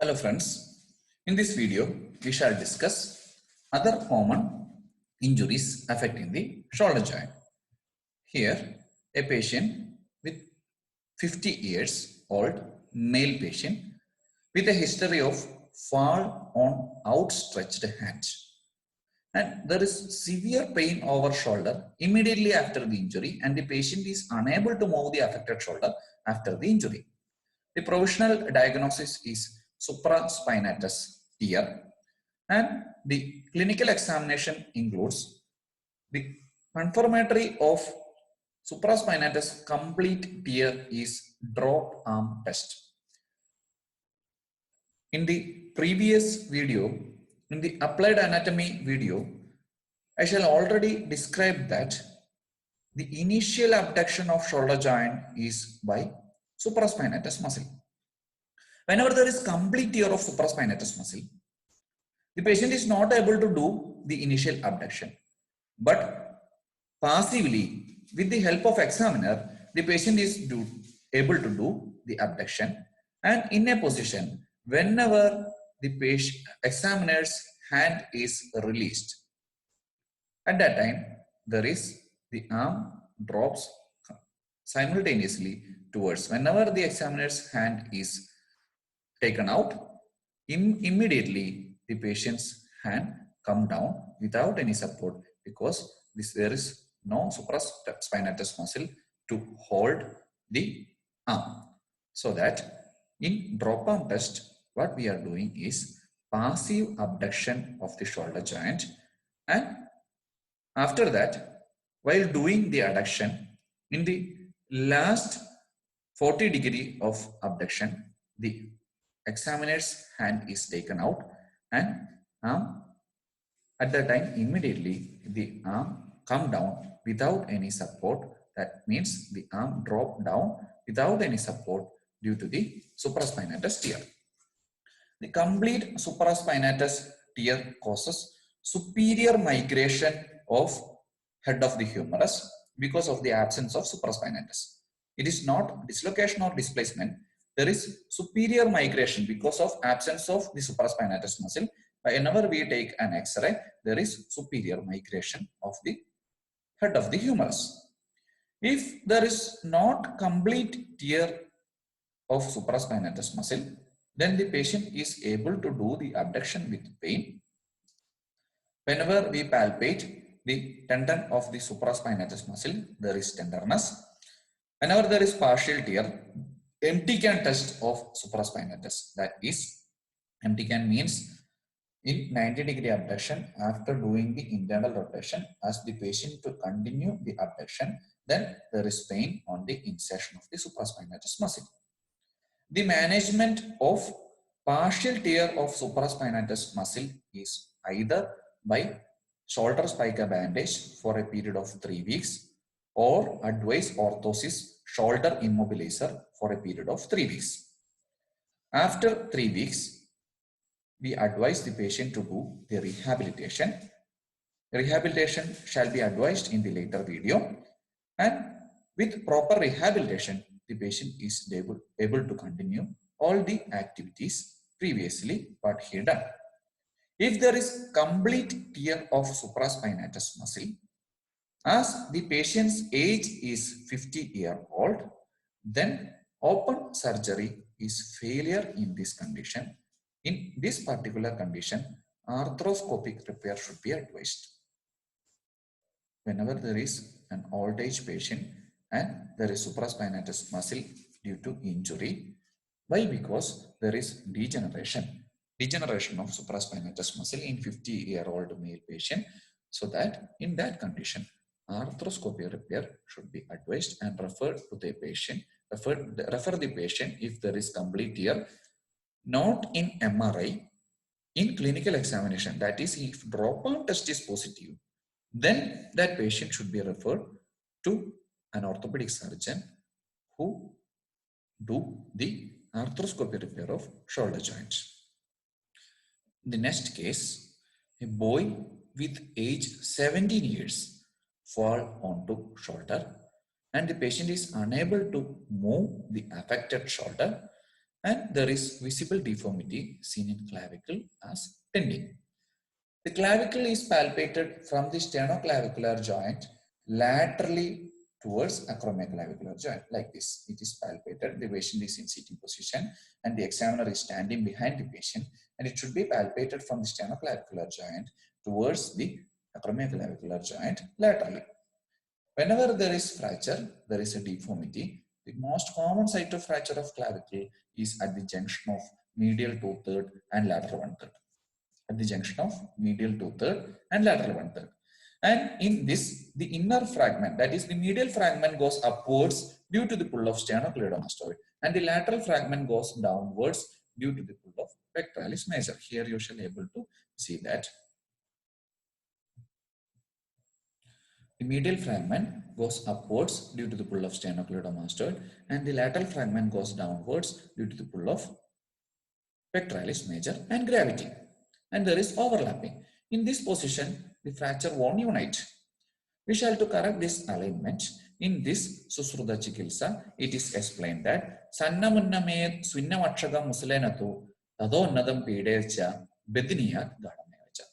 Hello friends, in this video we shall discuss other common injuries affecting the shoulder joint. Here a patient with 50 years old male patient with a history of fall on outstretched hands, and there is severe pain over shoulder immediately after the injury, and the patient is unable to move the affected shoulder after the injury. The provisional diagnosis is supraspinatus tear, and the clinical examination includes the confirmatory of supraspinatus complete tear is drop arm test. In the previous video, in the applied anatomy video, I shall already describe that the initial abduction of shoulder joint is by supraspinatus muscle. Whenever there is complete tear of supraspinatus muscle, the patient is not able to do the initial abduction, but passively, with the help of examiner, the patient is able to do the abduction, and in a position whenever the patient examiner's hand is released. At that time, there is the arm drops simultaneously towards. Whenever the examiner's hand is taken out, immediately the patient's hand come down without any support, because there is no supraspinatus muscle to hold the arm. So that in drop arm test, what we are doing is passive abduction of the shoulder joint, and after that, while doing the adduction, in the last 40° of abduction, the examiner's hand is taken out, and at that time immediately the arm come down without any support. That means the arm drop down without any support due to the supraspinatus tear. The complete supraspinatus tear causes superior migration of head of the humerus because of the absence of supraspinatus. It is not dislocation or displacement. There is superior migration because of absence of the supraspinatus muscle. Whenever we take an X-ray, there is superior migration of the head of the humerus. If there is not complete tear of supraspinatus muscle, then the patient is able to do the abduction with pain. Whenever we palpate the tendon of the supraspinatus muscle, there is tenderness. Whenever there is partial tear, MT-CAN test of supraspinatus, that is, MT-CAN means in 90° abduction, after doing the internal rotation, ask the patient to continue the abduction, then there is pain on the insertion of the supraspinatus muscle. The management of partial tear of supraspinatus muscle is either by shoulder spica bandage for a period of 3 weeks, or advise orthosis shoulder immobilizer for a period of 3 weeks. After 3 weeks, we advise the patient to do the rehabilitation. Rehabilitation shall be advised in the later video, and with proper rehabilitation, the patient is able to continue all the activities previously what he had done. If there is complete tear of supraspinatus muscle, as the patient's age is 50-year-old, then open surgery is failure in this condition. In this particular condition, arthroscopic repair should be advised. Whenever there is an old age patient and there is supraspinatus muscle due to injury, why? Because there is degeneration of supraspinatus muscle in 50-year-old male patient. So that in that condition, arthroscopic repair should be advised and refer to the patient. Refer the patient if there is complete tear, not in MRI, in clinical examination. That is, if drop-arm test is positive, then that patient should be referred to an orthopedic surgeon who do the arthroscopic repair of shoulder joints. The next case, a boy with age 17 years fall onto shoulder, and the patient is unable to move the affected shoulder, and there is visible deformity seen in clavicle as tending. The clavicle is palpated from the sternoclavicular joint laterally towards acromioclavicular joint like this. It is palpated. The patient is in sitting position and the examiner is standing behind the patient, and it should be palpated from the sternoclavicular joint towards the acromioclavicular joint laterally. Whenever there is fracture, there is a deformity. The most common site of fracture of clavicle is at the junction of medial 2/3 and lateral 1/3. At the junction of medial 2/3 and lateral 1/3. And in this, the inner fragment, that is the medial fragment, goes upwards due to the pull of sternocleidomastoid, and the lateral fragment goes downwards due to the pull of pectoralis major. Here you shall be able to see that the medial fragment goes upwards due to the pull of sternocleidomastoid, and the lateral fragment goes downwards due to the pull of pectoralis major and gravity. And there is overlapping. In this position, the fracture won't unite. We shall to correct this alignment. In this Susruta Chikilsa, it is explained that Sannamunname Swinnamakshagam Musulenatu Tado Nadam Pidecha Bediniya Gadamevacha.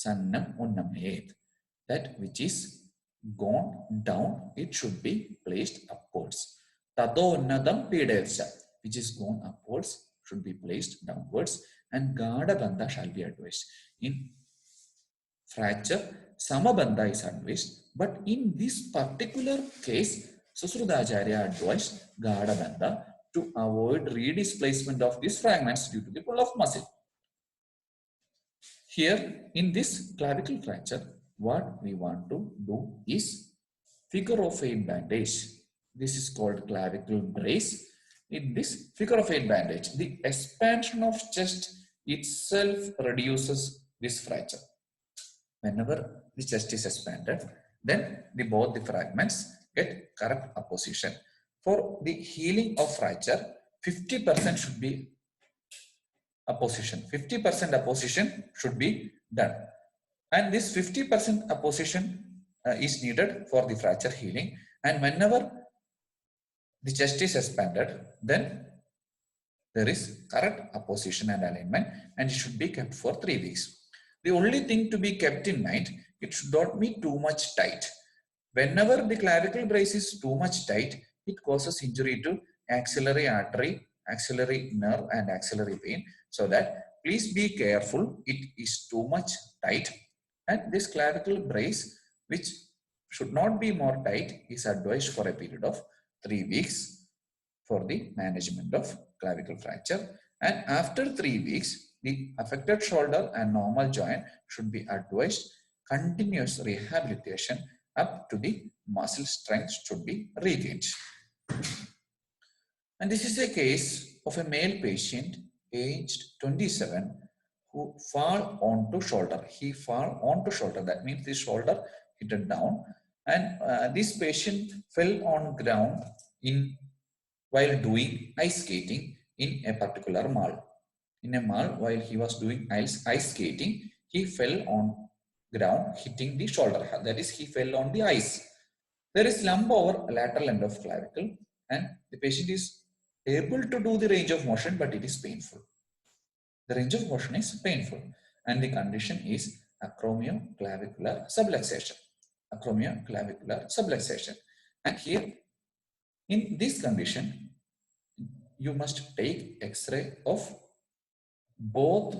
Sannam Unnamayet. That which is gone down, it should be placed upwards. Tado Nadam Pidecha, which is gone upwards, should be placed downwards, and Gada Bandha shall be advised. In fracture, Samabandha is advised, but in this particular case, Susrudacharya advised Gada Bandha to avoid redisplacement of these fragments due to the pull of muscle. Here, in this clavicle fracture, what we want to do is figure of 8 bandage. This is called clavicle brace. In this figure of 8 bandage, the expansion of chest itself reduces this fracture. Whenever the chest is expanded, then both the fragments get correct apposition. For the healing of fracture, 50% should be apposition. 50% apposition should be done. And this 50% apposition is needed for the fracture healing. And whenever the chest is expanded, then there is correct apposition and alignment, and it should be kept for 3 weeks. The only thing to be kept in mind, it should not be too much tight. Whenever the clavicle brace is too much tight, it causes injury to axillary artery, axillary nerve, and axillary vein. So that please be careful, it is too much tight. And this clavicle brace, which should not be more tight, is advised for a period of 3 weeks for the management of clavicle fracture. And after 3 weeks, the affected shoulder and normal joint should be advised continuous rehabilitation up to the muscle strength should be regained. And this is a case of a male patient aged 27 who fall onto shoulder. He fall onto shoulder. That means the shoulder hit it down, and this patient fell on ground while doing ice skating in a particular mall. In a mall, while he was doing ice skating, he fell on ground, hitting the shoulder. That is, he fell on the ice. There is lump over lateral end of clavicle, and the patient is able to do the range of motion, but it is painful. The range of motion is painful, and the condition is acromioclavicular subluxation. Acromioclavicular subluxation. And here, in this condition, you must take X-ray of both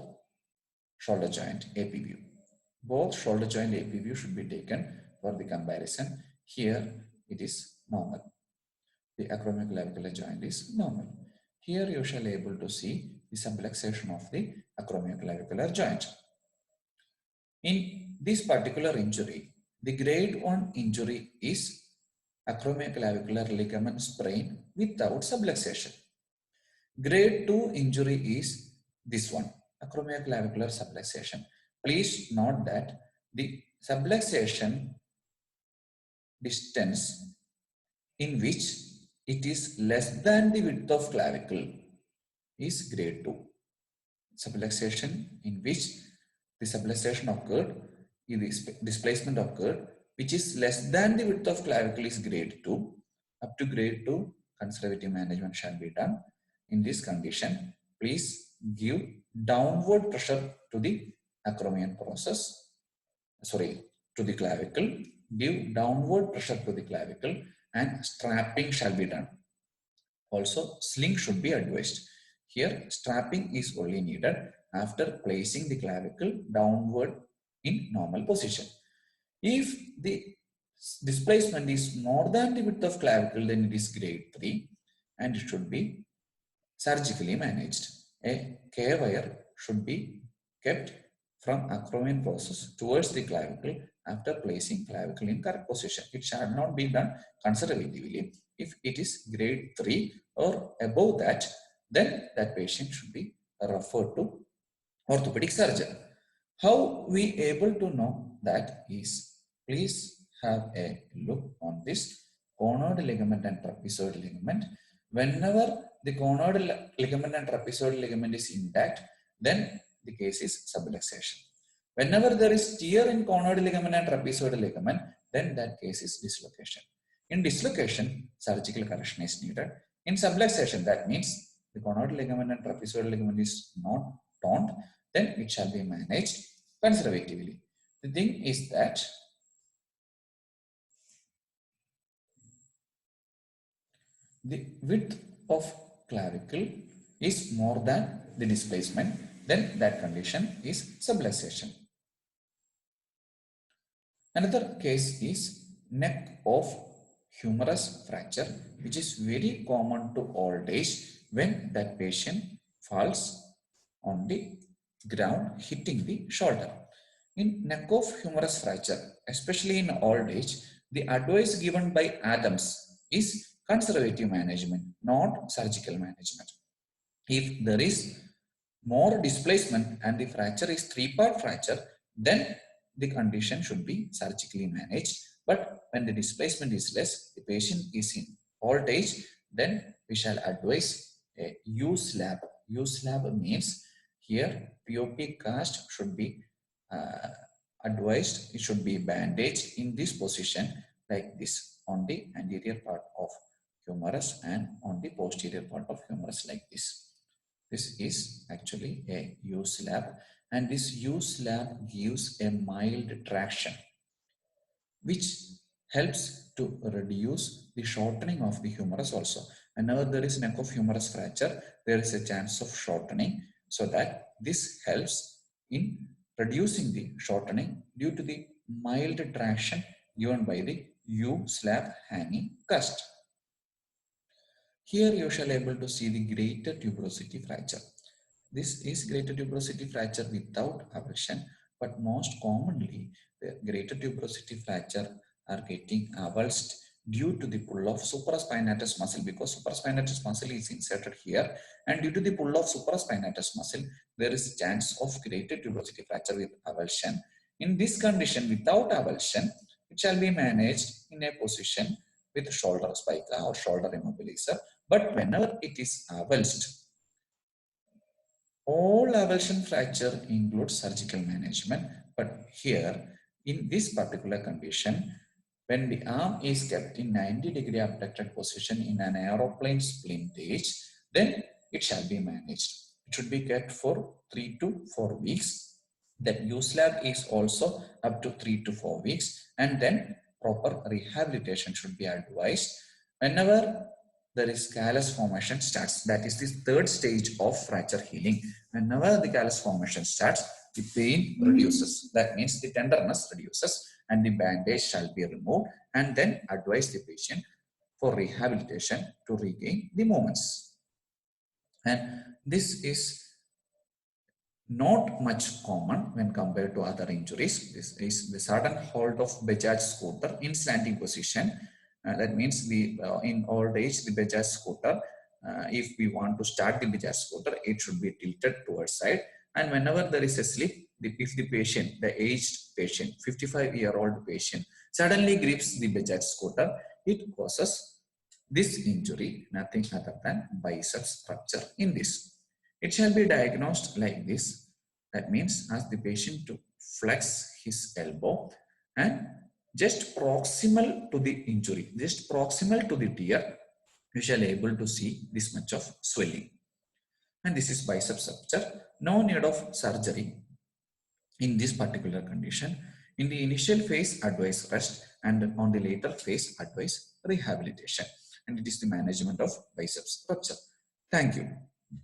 shoulder joint AP view. Both shoulder joint AP view should be taken for the comparison. Here it is normal. The acromioclavicular joint is normal. Here you shall be able to see the subluxation of the acromioclavicular joint. In this particular injury, the grade 1 injury is acromioclavicular ligament sprain without subluxation. Grade 2 injury is this one, acromioclavicular subluxation. Please note that the subluxation distance in which it is less than the width of clavicle is grade 2. Subluxation in which the subluxation occurred, the displacement occurred, which is less than the width of clavicle is grade 2. Up to grade 2, conservative management shall be done. in this condition, please give downward pressure to the acromion process, to the clavicle. Give downward pressure to the clavicle and strapping shall be done. Also, sling should be advised. Here, strapping is only needed after placing the clavicle downward in normal position. If the displacement is more than the width of clavicle, then it is grade 3 and it should be surgically managed. A K-wire should be kept from acromion process towards the clavicle after placing clavicle in correct position. It shall not be done conservatively. If it is grade 3 or above that, then that patient should be referred to orthopedic surgeon. How we able to know that is, please have a look on this conoid ligament and trapezoid ligament. Whenever the conoid ligament and trapezoid ligament is intact, then the case is subluxation. Whenever there is tear in conoid ligament and trapezoid ligament, then that case is dislocation. In dislocation, surgical correction is needed. In subluxation, that means the conoid ligament and trapezoid ligament is not torn, then it shall be managed conservatively. The thing is that the width of clavicle is more than the displacement, then that condition is subluxation. Another case is neck of humerus fracture, which is very common to old age when that patient falls on the ground hitting the shoulder. In neck of humerus fracture, especially in old age, the advice given by Adams is conservative management, not surgical management. If there is more displacement and the fracture is 3-part fracture, then the condition should be surgically managed. But when the displacement is less, the patient is in old age, then we shall advise a U-slab. U-slab means here POP cast should be advised. It should be bandaged in this position like this on the anterior part of humerus and on the posterior part of humerus like this. This is actually a U-slab, and this U-slab gives a mild traction which helps to reduce the shortening of the humerus also. Whenever there is neck of humerus fracture, there is a chance of shortening, so that this helps in reducing the shortening due to the mild traction given by the U-slab hanging cast. Here you shall able to see the greater tuberosity fracture. This is greater tuberosity fracture without avulsion, but most commonly the greater tuberosity fracture are getting avulsed due to the pull of supraspinatus muscle, because supraspinatus muscle is inserted here, and due to the pull of supraspinatus muscle, there is a chance of greater tuberosity fracture with avulsion. In this condition, without avulsion, it shall be managed in a position with shoulder spica or shoulder immobilizer. But whenever it is avulsed, all avulsion fracture includes surgical management. But here, in this particular condition, when the arm is kept in 90-degree abducted position in an aeroplane splint age, then it shall be managed. It should be kept for 3 to 4 weeks. That U-slab is also up to 3 to 4 weeks, and then proper rehabilitation should be advised. Whenever there is callus formation starts, that is the third stage of fracture healing. Whenever the callus formation starts, the pain reduces. That means the tenderness reduces and the bandage shall be removed, and then advise the patient for rehabilitation to regain the movements. And this is not much common when compared to other injuries. This is the sudden halt of Bajaj scooter in standing position. That means in old age, the Bajaj scooter, if we want to start the Bajaj scooter, it should be tilted towards side. And whenever there is a slip, if the patient, the aged patient, 55-year-old patient, suddenly grips the Bajaj scooter, it causes this injury, nothing other than biceps rupture in this. It shall be diagnosed like this. That means ask the patient to flex his elbow and just proximal to the injury, just proximal to the tear, you shall able to see this much of swelling. and this is biceps rupture. No need of surgery in this particular condition. In the initial phase, advise rest, and on the later phase, advise rehabilitation. And it is the management of biceps rupture. Thank you.